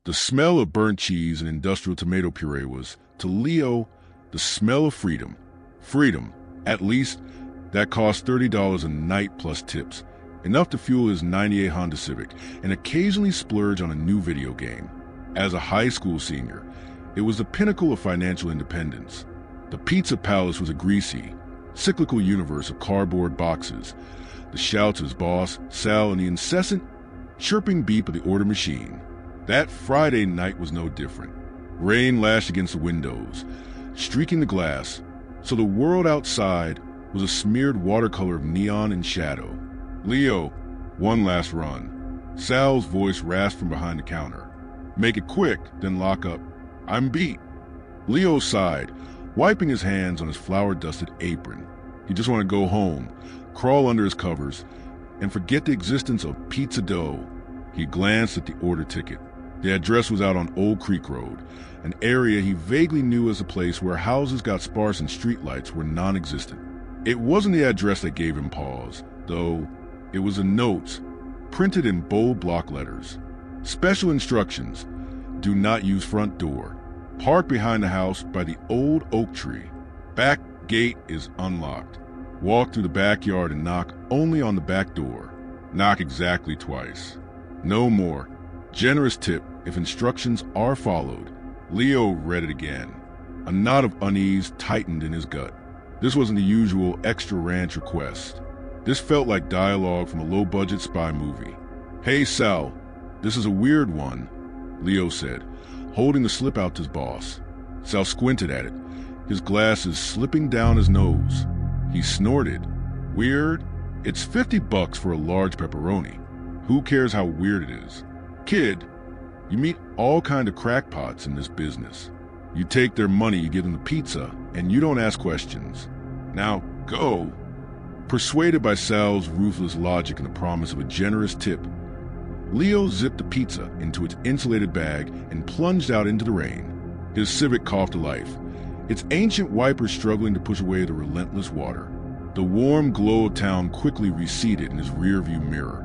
The smell of burnt cheese and industrial tomato puree was, to Leo, the smell of freedom. Freedom, at least, that cost $30 a night plus tips, enough to fuel his '98 Honda Civic and occasionally splurge on a new video game. As a high school senior, it was the pinnacle of financial independence. The pizza palace was a greasy, cyclical universe of cardboard boxes, the shouts of his boss, Sal, and the incessant, chirping beep of the order machine. That Friday night was no different. Rain lashed against the windows, streaking the glass, so the world outside was a smeared watercolor of neon and shadow. "Leo, one last run." Sal's voice rasped from behind the counter. "Make it quick, then lock up. I'm beat." Leo sighed, wiping his hands on his flour-dusted apron. He just wanted to go home, crawl under his covers, and forget the existence of pizza dough. He glanced at the order ticket. The address was out on Old Creek Road, an area he vaguely knew as a place where houses got sparse and streetlights were non-existent. It wasn't the address that gave him pause, though. It was the notes, printed in bold block letters. Special instructions: do not use front door. Park behind the house by the old oak tree. Back gate is unlocked. Walk through the backyard and knock only on the back door. Knock exactly twice. No more. Generous tip if instructions are followed. Leo read it again. A knot of unease tightened in his gut. This wasn't the usual extra ranch request. This felt like dialogue from a low-budget spy movie. "Hey, Sal, this is a weird one," Leo said, holding the slip out to his boss. Sal squinted at it, his glasses slipping down his nose. He snorted. "Weird? It's $50 for a large pepperoni. Who cares how weird it is? Kid, you meet all kind of crackpots in this business. You take their money, you give them the pizza, and you don't ask questions. Now, go." Persuaded by Sal's ruthless logic and the promise of a generous tip, Leo zipped the pizza into its insulated bag and plunged out into the rain. His Civic coughed to life, its ancient wipers struggling to push away the relentless water. The warm glow of town quickly receded in his rearview mirror,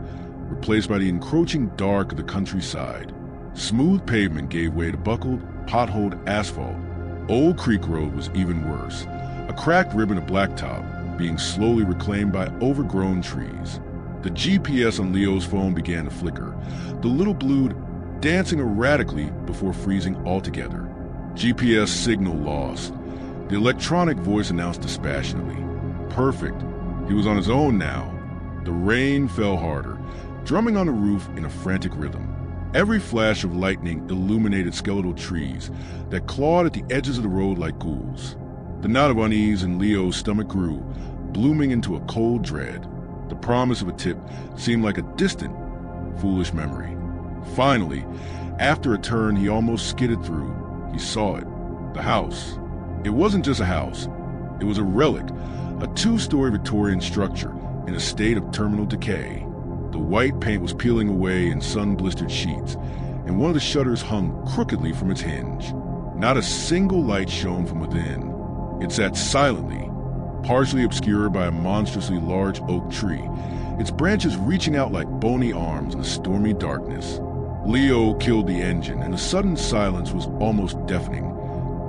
replaced by the encroaching dark of the countryside. Smooth pavement gave way to buckled, potholed asphalt. Old Creek Road was even worse, a cracked ribbon of blacktop being slowly reclaimed by overgrown trees. The GPS on Leo's phone began to flicker, the little blue dancing erratically before freezing altogether. GPS signal lost. The electronic voice announced dispassionately. Perfect. He was on his own now. The rain fell harder, drumming on the roof in a frantic rhythm. Every flash of lightning illuminated skeletal trees that clawed at the edges of the road like ghouls. The knot of unease in Leo's stomach grew, blooming into a cold dread. The promise of a tip seemed like a distant, foolish memory. Finally, after a turn he almost skidded through, he saw it. The house. It wasn't just a house. It was a relic, a two-story Victorian structure in a state of terminal decay. The white paint was peeling away in sun-blistered sheets, and one of the shutters hung crookedly from its hinge. Not a single light shone from within. It sat silently, partially obscured by a monstrously large oak tree, its branches reaching out like bony arms in the stormy darkness. Leo killed the engine, and the sudden silence was almost deafening,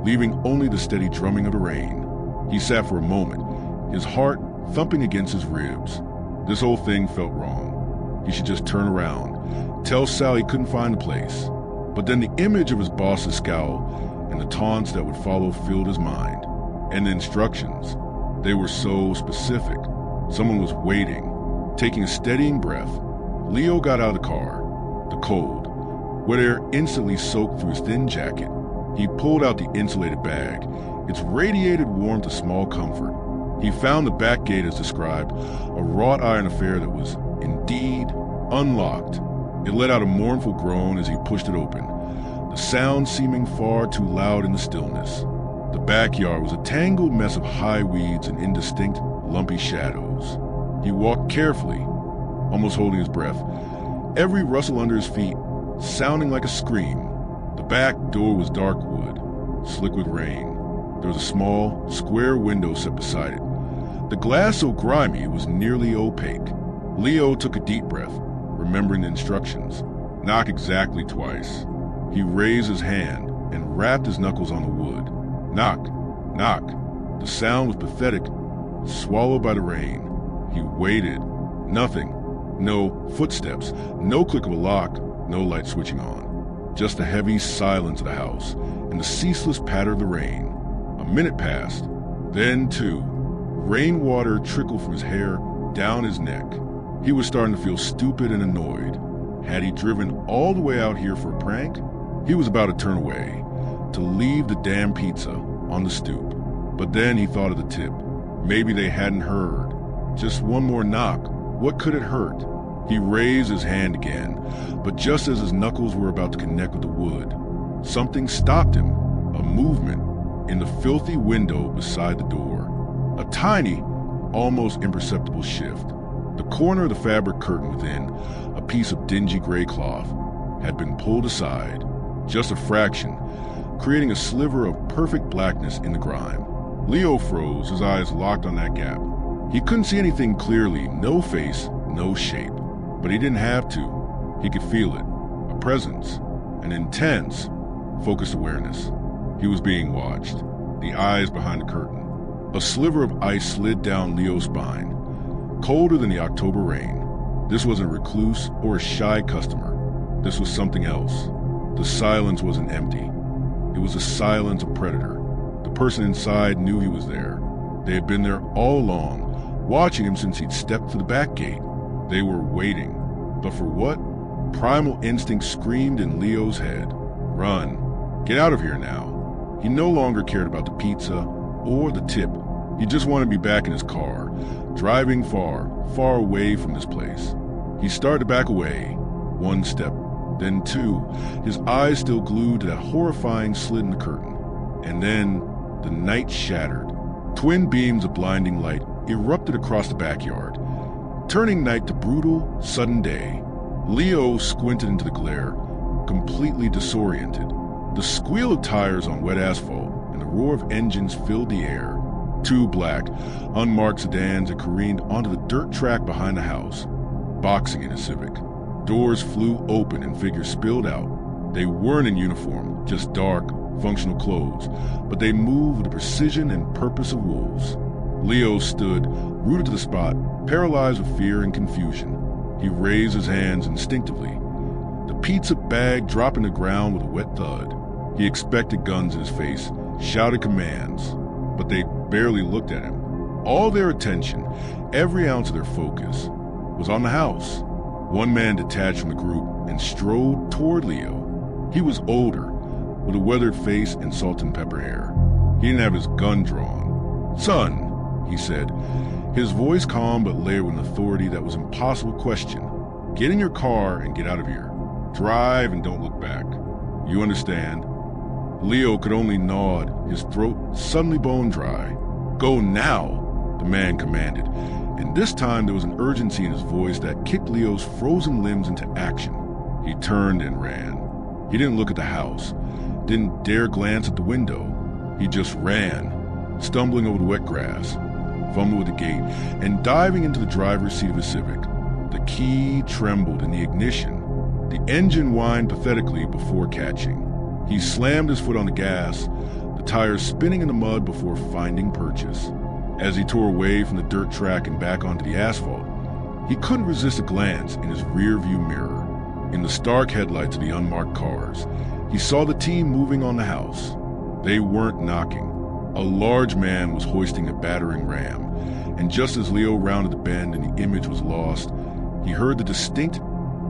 leaving only the steady drumming of the rain. He sat for a moment, his heart thumping against his ribs. This whole thing felt wrong. He should just turn around, tell Sal he couldn't find the place. But then the image of his boss's scowl and the taunts that would follow filled his mind. And the instructions. They were so specific. Someone was waiting, taking a steadying breath. Leo got out of the car. The cold, wet air instantly soaked through his thin jacket. He pulled out the insulated bag. Its radiated warmth a small comfort. He found the back gate as described, a wrought iron affair that was, indeed, unlocked. It let out a mournful groan as he pushed it open, the sound seeming far too loud in the stillness. The backyard was a tangled mess of high weeds and indistinct, lumpy shadows. He walked carefully, almost holding his breath, every rustle under his feet sounding like a scream. The back door was dark wood, slick with rain. There was a small, square window set beside it, the glass so grimy it was nearly opaque. Leo took a deep breath, remembering the instructions. Knock exactly twice. He raised his hand and rapped his knuckles on the wood. Knock, knock. The sound was pathetic, swallowed by the rain. He waited. Nothing. No footsteps, no click of a lock, no light switching on. Just the heavy silence of the house and the ceaseless patter of the rain. A minute passed. Then two. Rainwater trickled from his hair down his neck. He was starting to feel stupid and annoyed. Had he driven all the way out here for a prank? He was about to turn away, to leave the damn pizza on the stoop. But then he thought of the tip. Maybe they hadn't heard. Just one more knock. What could it hurt? He raised his hand again, but just as his knuckles were about to connect with the wood, something stopped him. A movement in the filthy window beside the door. A tiny, almost imperceptible shift. The corner of the fabric curtain within, a piece of dingy gray cloth, had been pulled aside, just a fraction, creating a sliver of perfect blackness in the grime. Leo froze, his eyes locked on that gap. He couldn't see anything clearly, no face, no shape. But he didn't have to. He could feel it. A presence. An intense, focused awareness. He was being watched. The eyes behind the curtain. A sliver of ice slid down Leo's spine. Colder than the October rain. This wasn't a recluse or a shy customer. This was something else. The silence wasn't empty. It was the silence of predator. The person inside knew he was there. They had been there all along, watching him since he'd stepped through the back gate. They were waiting. But for what? Primal instinct screamed in Leo's head. Run. Get out of here now. He no longer cared about the pizza or the tip. He just wanted to be back in his car, driving far, far away from this place. He started to back away. One step, then two, his eyes still glued to that horrifying slit in the curtain. And then the night shattered. Twin beams of blinding light erupted across the backyard, turning night to brutal, sudden day. Leo squinted into the glare, completely disoriented. The squeal of tires on wet asphalt and the roar of engines filled the air. Two black, unmarked sedans had careened onto the dirt track behind the house, boxing in a Civic. Doors flew open and figures spilled out. They weren't in uniform, just dark, functional clothes, but they moved with the precision and purpose of wolves. Leo stood, rooted to the spot, paralyzed with fear and confusion. He raised his hands instinctively. The pizza bag dropped in the ground with a wet thud. He expected guns in his face, shouted commands, but they barely looked at him. All their attention, every ounce of their focus, was on the house. One man detached from the group and strode toward Leo. He was older, with a weathered face and salt and pepper hair. He didn't have his gun drawn. "Son," he said, his voice calm but layered with an authority that was impossible to question. "Get in your car and get out of here. Drive and don't look back. You understand?" Leo could only nod, his throat suddenly bone dry. "Go now," the man commanded, and this time there was an urgency in his voice that kicked Leo's frozen limbs into action. He turned and ran. He didn't look at the house, didn't dare glance at the window. He just ran, stumbling over the wet grass, fumbling with the gate, and diving into the driver's seat of his Civic. The key trembled in the ignition. The engine whined pathetically before catching. He slammed his foot on the gas, the tires spinning in the mud before finding purchase. As he tore away from the dirt track and back onto the asphalt, he couldn't resist a glance in his rear-view mirror. In the stark headlights of the unmarked cars, he saw the team moving on the house. They weren't knocking. A large man was hoisting a battering ram, and just as Leo rounded the bend and the image was lost, he heard the distinct,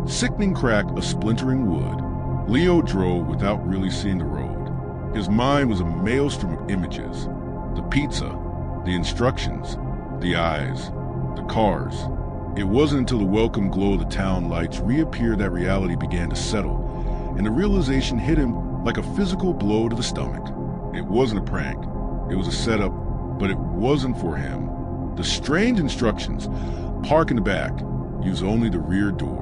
sickening crack of splintering wood. Leo drove without really seeing the road. His mind was a maelstrom of images. The pizza, the instructions, the eyes, the cars. It wasn't until the welcome glow of the town lights reappeared that reality began to settle, and the realization hit him like a physical blow to the stomach. It wasn't a prank. It was a setup, but it wasn't for him. The strange instructions, park in the back, use only the rear door.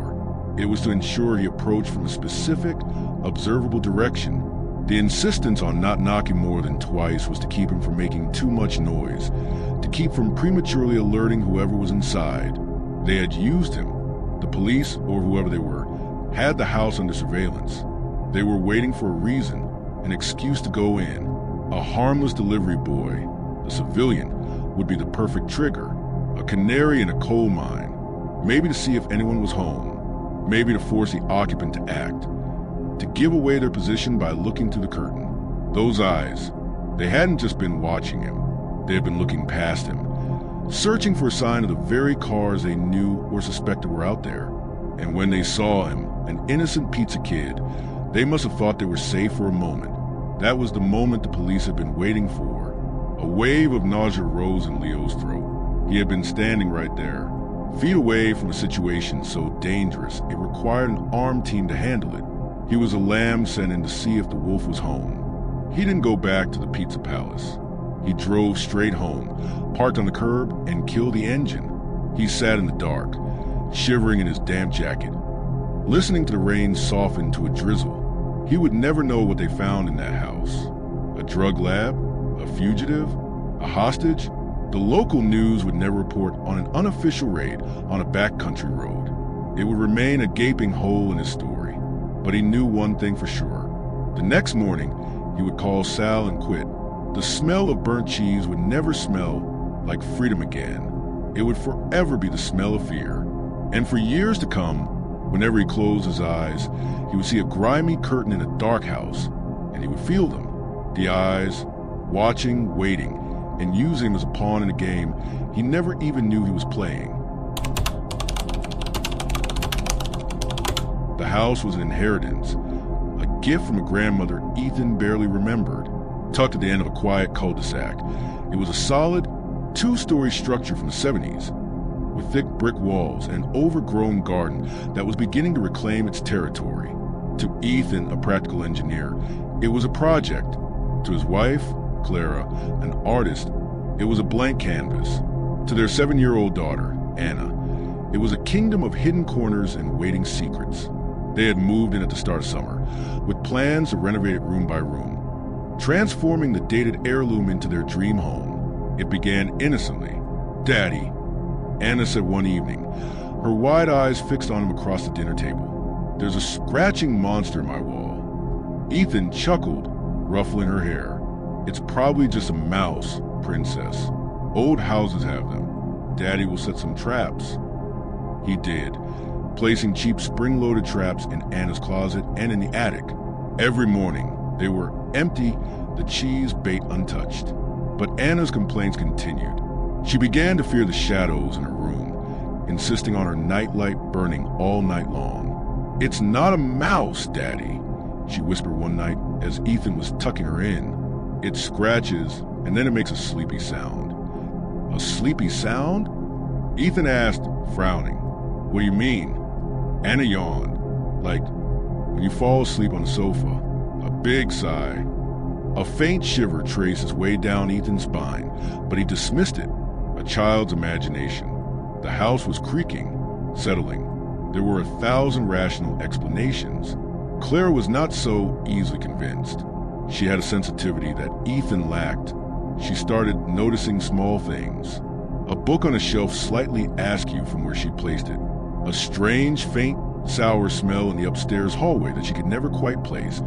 It was to ensure he approached from a specific, observable direction. The insistence on not knocking more than twice was to keep him from making too much noise, to keep from prematurely alerting whoever was inside. They had used him. The police, or whoever they were, had the house under surveillance. They were waiting for a reason, an excuse to go in. A harmless delivery boy, a civilian, would be the perfect trigger. A canary in a coal mine, maybe to see if anyone was home, maybe to force the occupant to act, to give away their position by looking through the curtain. Those eyes, they hadn't just been watching him, they had been looking past him, searching for a sign of the very cars they knew or suspected were out there. And when they saw him, an innocent pizza kid, they must have thought they were safe for a moment. That was the moment the police had been waiting for. A wave of nausea rose in Leo's throat. He had been standing right there, feet away from a situation so dangerous it required an armed team to handle it. He was a lamb sent in to see if the wolf was home. He didn't go back to the pizza palace. He drove straight home, parked on the curb, and killed the engine. He sat in the dark, shivering in his damp jacket, listening to the rain soften to a drizzle. He would never know what they found in that house. A drug lab? A fugitive? A hostage? The local news would never report on an unofficial raid on a backcountry road. It would remain a gaping hole in his story. But he knew one thing for sure. The next morning, he would call Sal and quit. The smell of burnt cheese would never smell like freedom again. It would forever be the smell of fear. And for years to come, whenever he closed his eyes, he would see a grimy curtain in a dark house, and he would feel them. The eyes, watching, waiting, and using him as a pawn in a game he never even knew he was playing. The house was an inheritance, a gift from a grandmother Ethan barely remembered, tucked at the end of a quiet cul-de-sac. It was a solid, two-story structure from the 70s, with thick brick walls and an overgrown garden that was beginning to reclaim its territory. To Ethan, a practical engineer, it was a project. To his wife, Clara, an artist, it was a blank canvas. To their 7-year-old daughter, Anna, it was a kingdom of hidden corners and waiting secrets. They had moved in at the start of summer, with plans to renovate it room by room, transforming the dated heirloom into their dream home. It began innocently. "Daddy," Anna said one evening, her wide eyes fixed on him across the dinner table. "There's a scratching monster in my wall." Ethan chuckled, ruffling her hair. "It's probably just a mouse, princess. Old houses have them. Daddy will set some traps." He did, placing cheap spring-loaded traps in Anna's closet and in the attic. Every morning, they were empty, the cheese bait untouched. But Anna's complaints continued. She began to fear the shadows in her room, insisting on her nightlight burning all night long. "It's not a mouse, Daddy," she whispered one night as Ethan was tucking her in. "It scratches, and then it makes a sleepy sound." "A sleepy sound?" Ethan asked, frowning. "What do you mean?" Anna yawned. "Like when you fall asleep on the sofa." A big sigh. A faint shiver traced its way down Ethan's spine, but he dismissed it. A child's imagination. The house was creaking, settling. There were 1,000 rational explanations. Clara was not so easily convinced. She had a sensitivity that Ethan lacked. She started noticing small things. A book on a shelf slightly askew from where she placed it. A strange, faint, sour smell in the upstairs hallway that she could never quite place.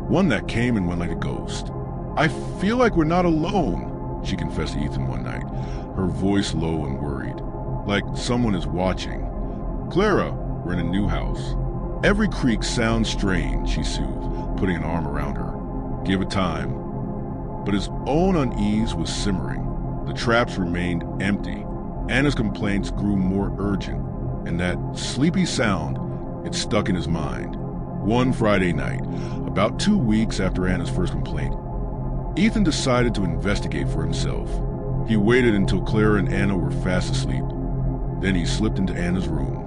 One that came and went like a ghost. "I feel like we're not alone," she confessed to Ethan one night, her voice low and worried. "Like someone is watching." "Clara, we're in a new house. Every creak sounds strange," she soothed, putting an arm around her. "Give it time." But his own unease was simmering. The traps remained empty. Anna's complaints grew more urgent, and that sleepy sound, it stuck in his mind. One Friday night, about 2 weeks after Anna's first complaint, Ethan decided to investigate for himself. He waited until Clara and Anna were fast asleep. Then he slipped into Anna's room.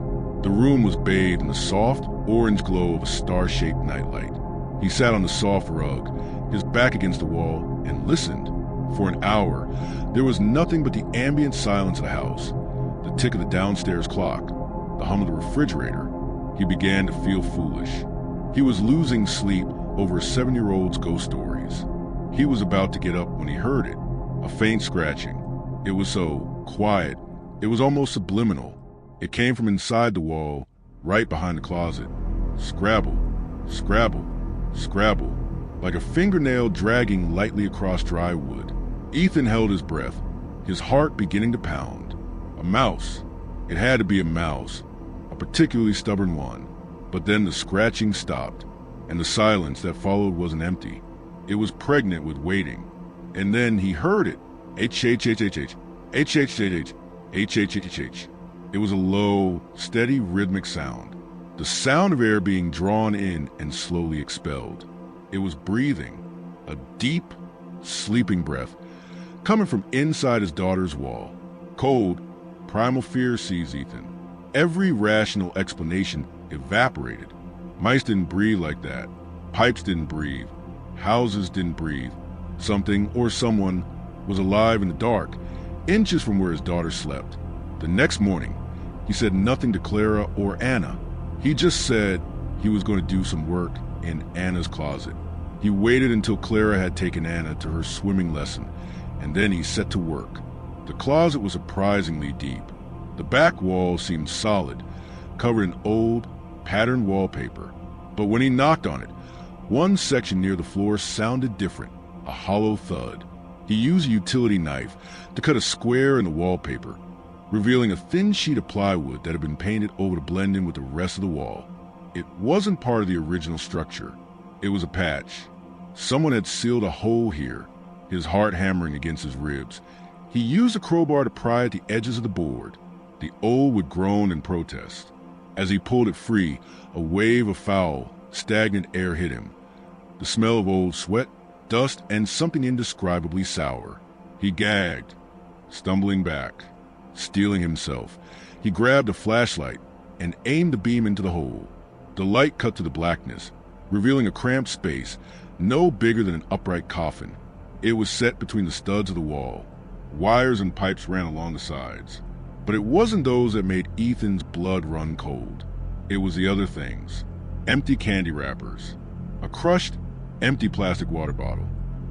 The room was bathed in the soft, orange glow of a star-shaped nightlight. He sat on the soft rug, his back against the wall, and listened. For an hour, there was nothing but the ambient silence of the house, the tick of the downstairs clock, the hum of the refrigerator. He began to feel foolish. He was losing sleep over a 7-year-old's ghost stories. He was about to get up when he heard it, a faint scratching. It was so quiet, it was almost subliminal. It came from inside the wall, right behind the closet. Scrabble, scrabble. Scrabble, like a fingernail dragging lightly across dry wood. Ethan held his breath, his heart beginning to pound. A mouse. It had to be a mouse, a particularly stubborn one. But then the scratching stopped, and the silence that followed wasn't empty. It was pregnant with waiting. And then he heard it. H-H-H-H-H, H-H-H-H, H-H-H-H. It was a low, steady, rhythmic sound. The sound of air being drawn in and slowly expelled. It was breathing, a deep, sleeping breath, coming from inside his daughter's wall. Cold, primal fear seized Ethan. Every rational explanation evaporated. Mice didn't breathe like that. Pipes didn't breathe. Houses didn't breathe. Something or someone was alive in the dark, inches from where his daughter slept. The next morning, he said nothing to Clara or Anna. He just said he was going to do some work in Anna's closet. He waited until Clara had taken Anna to her swimming lesson, and then he set to work. The closet was surprisingly deep. The back wall seemed solid, covered in old, patterned wallpaper. But when he knocked on it, one section near the floor sounded different, a hollow thud. He used a utility knife to cut a square in the wallpaper, revealing a thin sheet of plywood that had been painted over to blend in with the rest of the wall. It wasn't part of the original structure. It was a patch. Someone had sealed a hole here, his heart hammering against his ribs. He used a crowbar to pry at the edges of the board. The owl would groan in protest. As he pulled it free, a wave of foul, stagnant air hit him. The smell of old sweat, dust, and something indescribably sour. He gagged, stumbling back, steeling himself. He grabbed a flashlight and aimed the beam into the hole. The light cut to the blackness, revealing a cramped space, no bigger than an upright coffin. It was set between the studs of the wall. Wires and pipes ran along the sides. But it wasn't those that made Ethan's blood run cold. It was the other things. Empty candy wrappers. A crushed, empty plastic water bottle.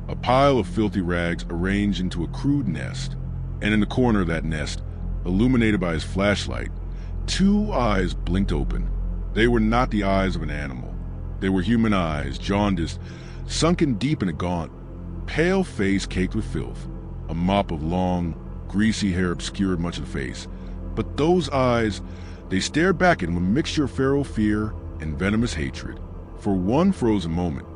A pile of filthy rags arranged into a crude nest. And in the corner of that nest, illuminated by his flashlight, two eyes blinked open. They were not the eyes of an animal. They were human eyes, jaundiced, sunken deep in a gaunt, pale face caked with filth. A mop of long, greasy hair obscured much of the face. But those eyes, they stared back at him with a mixture of feral fear and venomous hatred. For one frozen moment,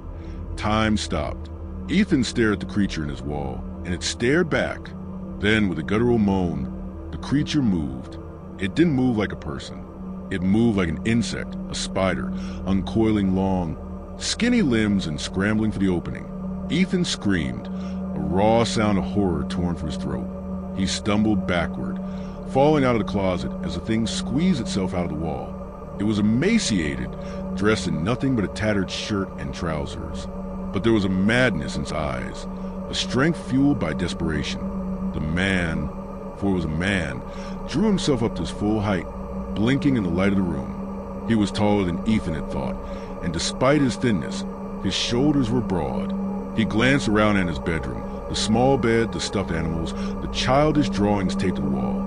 time stopped. Ethan stared at the creature in his wall, and it stared back. Then, with a guttural moan, the creature moved. It didn't move like a person. It moved like an insect, a spider, uncoiling long, skinny limbs and scrambling for the opening. Ethan screamed, a raw sound of horror torn from his throat. He stumbled backward, falling out of the closet as the thing squeezed itself out of the wall. It was emaciated, dressed in nothing but a tattered shirt and trousers. But there was a madness in its eyes, a strength fueled by desperation. The man, for it was a man, drew himself up to his full height, blinking in the light of the room. He was taller than Ethan had thought, and despite his thinness, his shoulders were broad. He glanced around at his bedroom, the small bed, the stuffed animals, the childish drawings taped to the wall.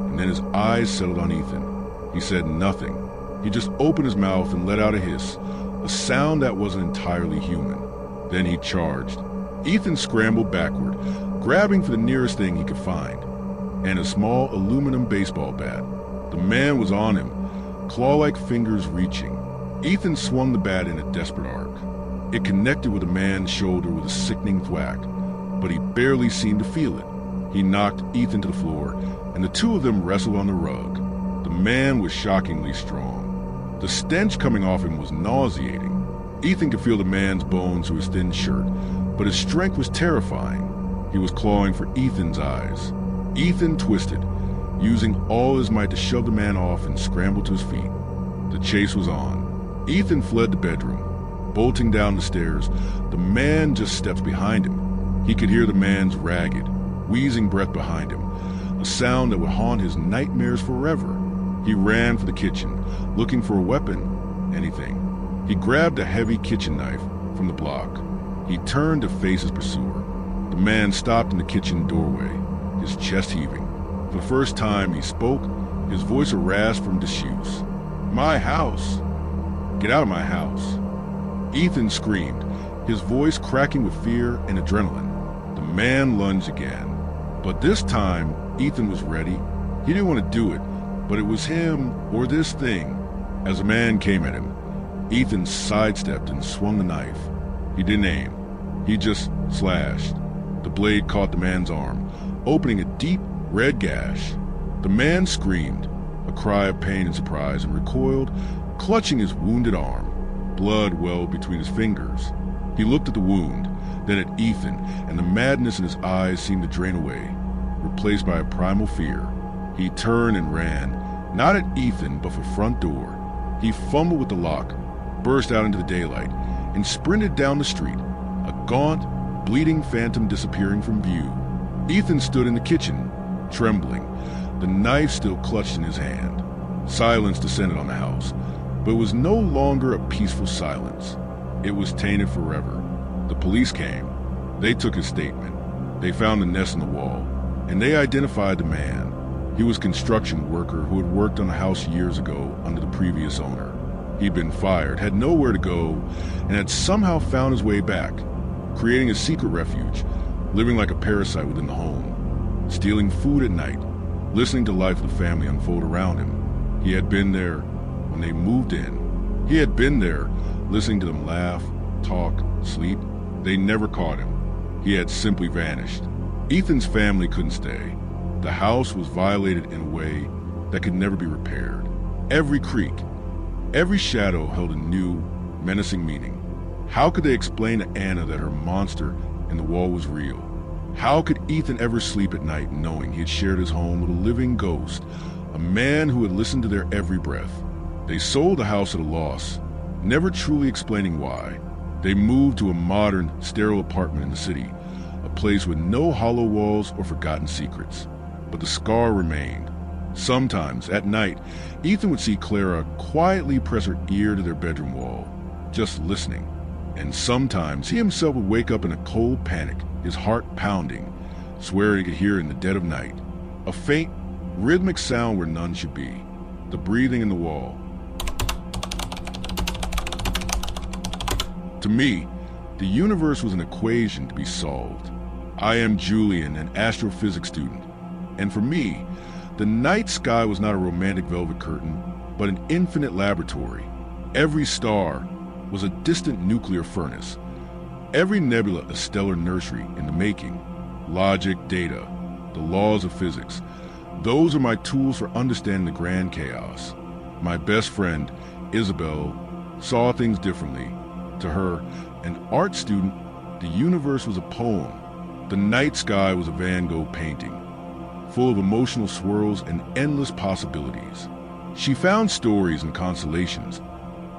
And then his eyes settled on Ethan. He said nothing. He just opened his mouth and let out a hiss, a sound that wasn't entirely human. Then he charged. Ethan scrambled backward, grabbing for the nearest thing he could find, and a small aluminum baseball bat. The man was on him, claw-like fingers reaching. Ethan swung the bat in a desperate arc. It connected with the man's shoulder with a sickening thwack, but he barely seemed to feel it. He knocked Ethan to the floor, and the two of them wrestled on the rug. The man was shockingly strong. The stench coming off him was nauseating. Ethan could feel the man's bones through his thin shirt, but his strength was terrifying. He was clawing for Ethan's eyes. Ethan twisted, using all his might to shove the man off and scramble to his feet. The chase was on. Ethan fled the bedroom, bolting down the stairs. The man just steps behind him. He could hear the man's ragged, wheezing breath behind him, a sound that would haunt his nightmares forever. He ran for the kitchen, looking for a weapon, anything. He grabbed a heavy kitchen knife from the block. He turned to face his pursuer. The man stopped in the kitchen doorway, his chest heaving. For the first time he spoke, his voice a rasp from disuse. "My house! Get out of my house!" Ethan screamed, his voice cracking with fear and adrenaline. The man lunged again. But this time, Ethan was ready. He didn't want to do it, but it was him or this thing. As a man came at him, Ethan sidestepped and swung the knife. He didn't aim. He just slashed. The blade caught the man's arm, opening a deep red gash. The man screamed, a cry of pain and surprise, and recoiled, clutching his wounded arm. Blood welled between his fingers. He looked at the wound, then at Ethan, and the madness in his eyes seemed to drain away, replaced by a primal fear. He turned and ran, not at Ethan, but for front door. He fumbled with the lock, burst out into the daylight, and sprinted down the street, a gaunt, bleeding phantom disappearing from view. Ethan stood in the kitchen, trembling, the knife still clutched in his hand. Silence descended on the house, but it was no longer a peaceful silence. It was tainted forever. The police came. They took his statement. They found the nest in the wall, and they identified the man. He was a construction worker who had worked on the house years ago under the previous owner. He'd been fired, had nowhere to go, and had somehow found his way back, creating a secret refuge, living like a parasite within the home, stealing food at night, listening to life of the family unfold around him. He had been there when they moved in. He had been there, listening to them laugh, talk, sleep. They never caught him. He had simply vanished. Ethan's family couldn't stay. The house was violated in a way that could never be repaired. Every creak, every shadow held a new, menacing meaning. How could they explain to Anna that her monster in the wall was real? How could Ethan ever sleep at night knowing he had shared his home with a living ghost, a man who had listened to their every breath? They sold the house at a loss, never truly explaining why. They moved to a modern, sterile apartment in the city, a place with no hollow walls or forgotten secrets. But the scar remained. Sometimes, at night, Ethan would see Clara quietly press her ear to their bedroom wall, just listening. And sometimes he himself would wake up in a cold panic, his heart pounding, swearing he could hear it in the dead of night. A faint, rhythmic sound where none should be. The breathing in the wall. To me, the universe was an equation to be solved. I am Julian, an astrophysics student. And for me, the night sky was not a romantic velvet curtain, but an infinite laboratory. Every star was a distant nuclear furnace. Every nebula a stellar nursery in the making. Logic, data, the laws of physics. Those are my tools for understanding the grand chaos. My best friend, Isabel, saw things differently. To her, an art student, the universe was a poem. The night sky was a Van Gogh painting, full of emotional swirls and endless possibilities. She found stories and consolations,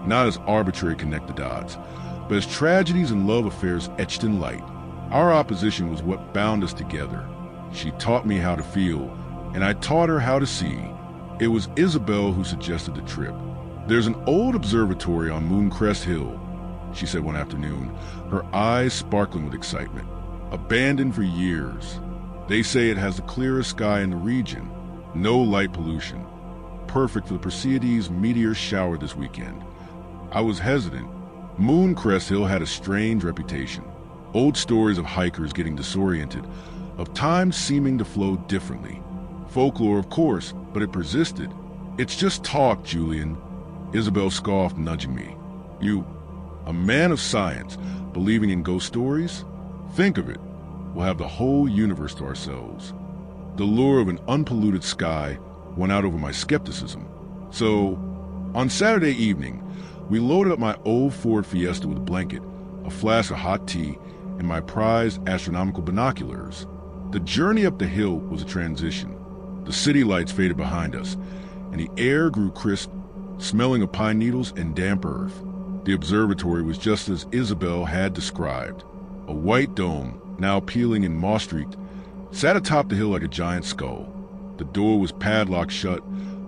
not as arbitrary connect the dots, but as tragedies and love affairs etched in light. Our opposition was what bound us together. She taught me how to feel, and I taught her how to see. It was Isabel who suggested the trip. There's an old observatory on Mooncrest Hill, she said one afternoon, her eyes sparkling with excitement. Abandoned for years. They say it has the clearest sky in the region, no light pollution. Perfect for the Perseids meteor shower this weekend. I was hesitant. Mooncrest Hill had a strange reputation. Old stories of hikers getting disoriented, of time seeming to flow differently. Folklore, of course, but it persisted. It's just talk, Julian. Isabel scoffed, nudging me. You, a man of science, believing in ghost stories? Think of it. We'll have the whole universe to ourselves. The lure of an unpolluted sky won out over my skepticism. So, on Saturday evening, we loaded up my old Ford Fiesta with a blanket, a flask of hot tea, and my prized astronomical binoculars. The journey up the hill was a transition. The city lights faded behind us, and the air grew crisp, smelling of pine needles and damp earth. The observatory was just as Isabel had described. A white dome, now peeling and moss-streaked, sat atop the hill like a giant skull. The door was padlocked shut,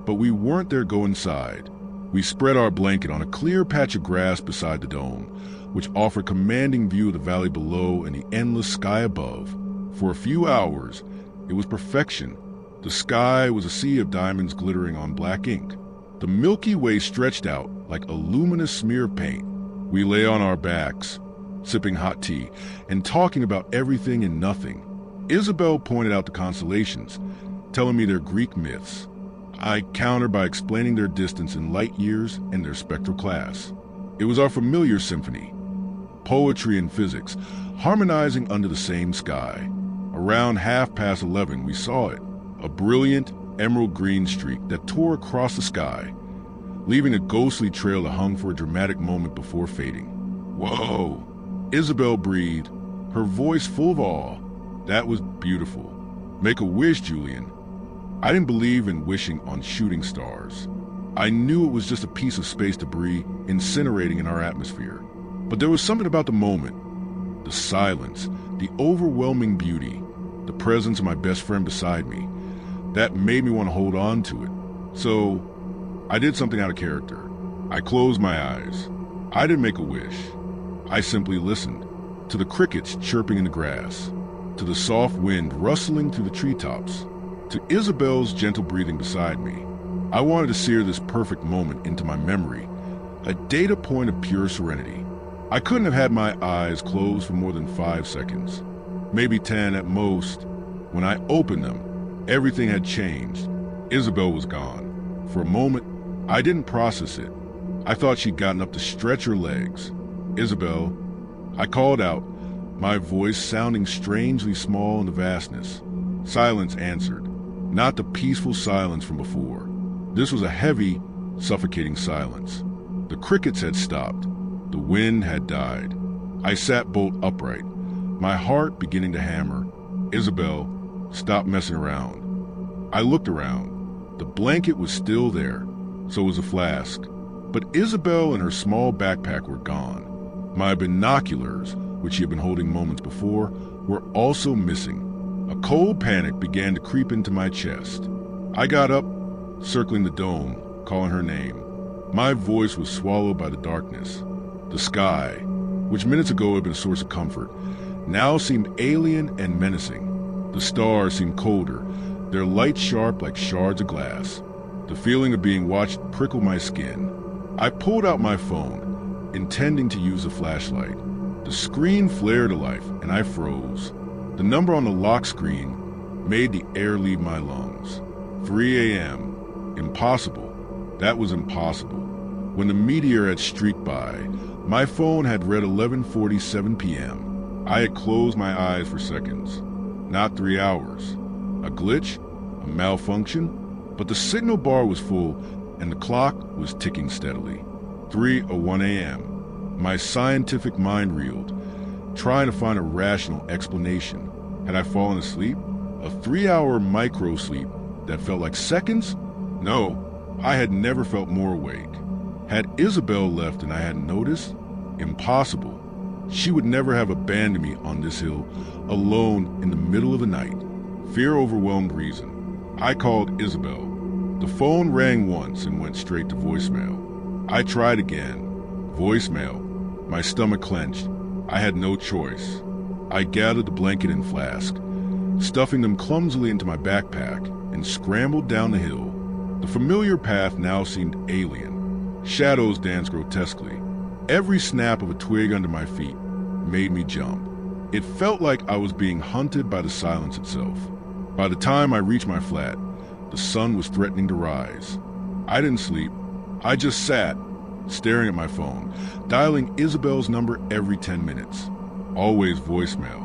but we weren't there to go inside. We spread our blanket on a clear patch of grass beside the dome, which offered a commanding view of the valley below and the endless sky above. For a few hours, it was perfection. The sky was a sea of diamonds glittering on black ink. The Milky Way stretched out like a luminous smear of paint. We lay on our backs, sipping hot tea, and talking about everything and nothing. Isabel pointed out the constellations, telling me they're Greek myths. I countered by explaining their distance in light years and their spectral class. It was our familiar symphony, poetry and physics, harmonizing under the same sky. Around 11:30, we saw it, a brilliant emerald green streak that tore across the sky, leaving a ghostly trail that hung for a dramatic moment before fading. Whoa! Isabel breathed, her voice full of awe. That was beautiful. Make a wish, Julian. I didn't believe in wishing on shooting stars. I knew it was just a piece of space debris incinerating in our atmosphere. But there was something about the moment, the silence, the overwhelming beauty, the presence of my best friend beside me, that made me want to hold on to it. So I did something out of character. I closed my eyes. I didn't make a wish. I simply listened to the crickets chirping in the grass, to the soft wind rustling through the treetops, to Isabel's gentle breathing beside me. I wanted to sear this perfect moment into my memory, a data point of pure serenity. I couldn't have had my eyes closed for more than 5 seconds, maybe 10 at most. When I opened them, everything had changed. Isabel was gone. For a moment, I didn't process it. I thought she'd gotten up to stretch her legs. Isabel, I called out, my voice sounding strangely small in the vastness. Silence answered, not the peaceful silence from before. This was a heavy, suffocating silence. The crickets had stopped. The wind had died. I sat bolt upright, my heart beginning to hammer. Isabel, stop messing around. I looked around. The blanket was still there, so was a flask. But Isabel and her small backpack were gone. My binoculars, which she had been holding moments before, were also missing. A cold panic began to creep into my chest. I got up, circling the dome, calling her name. My voice was swallowed by the darkness. The sky, which minutes ago had been a source of comfort, now seemed alien and menacing. The stars seemed colder, their light sharp like shards of glass. The feeling of being watched prickled my skin. I pulled out my phone, intending to use a flashlight. The screen flared to life, and I froze. The number on the lock screen made the air leave my lungs. 3 a.m. Impossible. That was impossible. When the meteor had streaked by, my phone had read 11:47 p.m. I had closed my eyes for seconds. Not 3 hours. A glitch? A malfunction? But the signal bar was full, and the clock was ticking steadily. 3:01 a.m. My scientific mind reeled, trying to find a rational explanation. Had I fallen asleep? A 3-hour micro-sleep that felt like seconds? No, I had never felt more awake. Had Isabel left and I hadn't noticed? Impossible. She would never have abandoned me on this hill, alone in the middle of the night. Fear overwhelmed reason. I called Isabel. The phone rang once and went straight to voicemail. I tried again. Voicemail. My stomach clenched. I had no choice. I gathered the blanket and flask, stuffing them clumsily into my backpack, and scrambled down the hill. The familiar path now seemed alien. Shadows danced grotesquely. Every snap of a twig under my feet made me jump. It felt like I was being hunted by the silence itself. By the time I reached my flat, the sun was threatening to rise. I didn't sleep. I just sat, staring at my phone, dialing Isabel's number every 10 minutes. Always voicemail.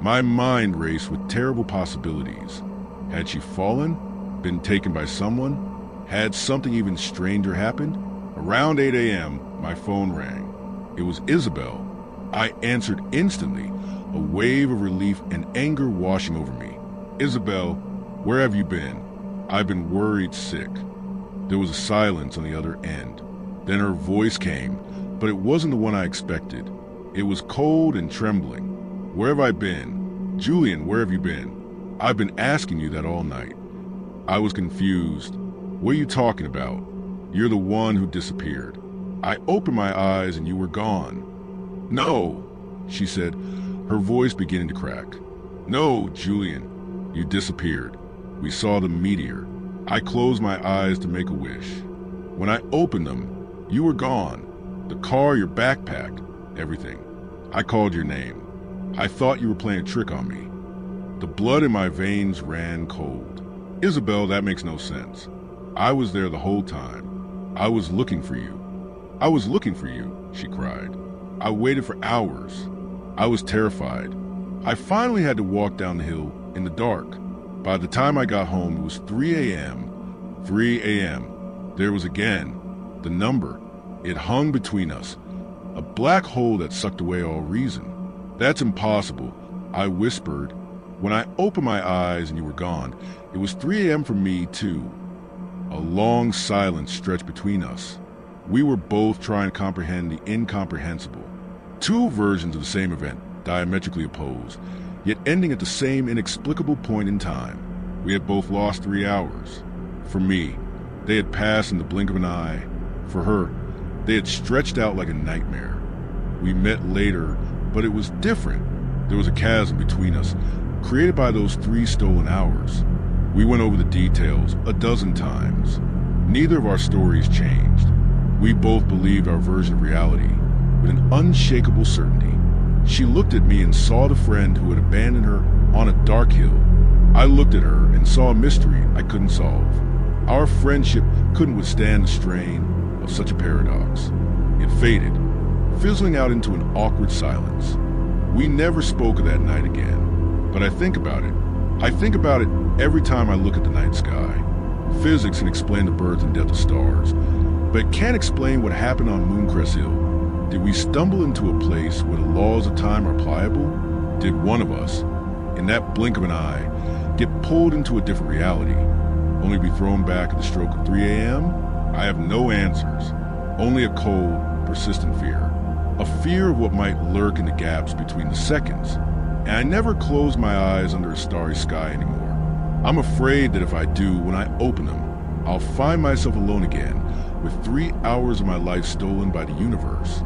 My mind raced with terrible possibilities. Had she fallen? Been taken by someone? Had something even stranger happened? Around 8 a.m., my phone rang. It was Isabel. I answered instantly, a wave of relief and anger washing over me. Isabel, where have you been? I've been worried sick. There was a silence on the other end. Then her voice came, but it wasn't the one I expected. It was cold and trembling. Where have I been? Julian, where have you been? I've been asking you that all night. I was confused. What are you talking about? You're the one who disappeared. I opened my eyes and you were gone. No, she said, her voice beginning to crack. No, Julian, you disappeared. We saw the meteor. I closed my eyes to make a wish. When I opened them, you were gone. The car, your backpack, everything. I called your name. I thought you were playing a trick on me. The blood in my veins ran cold. Isabel, that makes no sense. I was there the whole time. I was looking for you. I was looking for you, she cried. I waited for hours. I was terrified. I finally had to walk down the hill in the dark. By the time I got home, it was 3 a.m. 3 a.m. There was again the number. It hung between us. A black hole that sucked away all reason. That's impossible, I whispered. When I opened my eyes and you were gone, it was 3 a.m. for me too. A long silence stretched between us. We were both trying to comprehend the incomprehensible. Two versions of the same event, diametrically opposed, yet ending at the same inexplicable point in time. We had both lost 3 hours. For me, they had passed in the blink of an eye. For her, they had stretched out like a nightmare. We met later, but it was different. There was a chasm between us, created by those 3 stolen hours. We went over the details a dozen times. Neither of our stories changed. We both believed our version of reality with an unshakable certainty. She looked at me and saw the friend who had abandoned her on a dark hill. I looked at her and saw a mystery I couldn't solve. Our friendship couldn't withstand the strain of such a paradox. It faded, fizzling out into an awkward silence. We never spoke of that night again, but I think about it. I think about it every time I look at the night sky. Physics can explain the birth and death of stars, but it can't explain what happened on Mooncrest Hill. Did we stumble into a place where the laws of time are pliable? Did one of us, in that blink of an eye, get pulled into a different reality, only be thrown back at the stroke of 3 a.m.? I have no answers, only a cold, persistent fear. A fear of what might lurk in the gaps between the seconds. And I never close my eyes under a starry sky anymore. I'm afraid that if I do, when I open them, I'll find myself alone again, with 3 hours of my life stolen by the universe.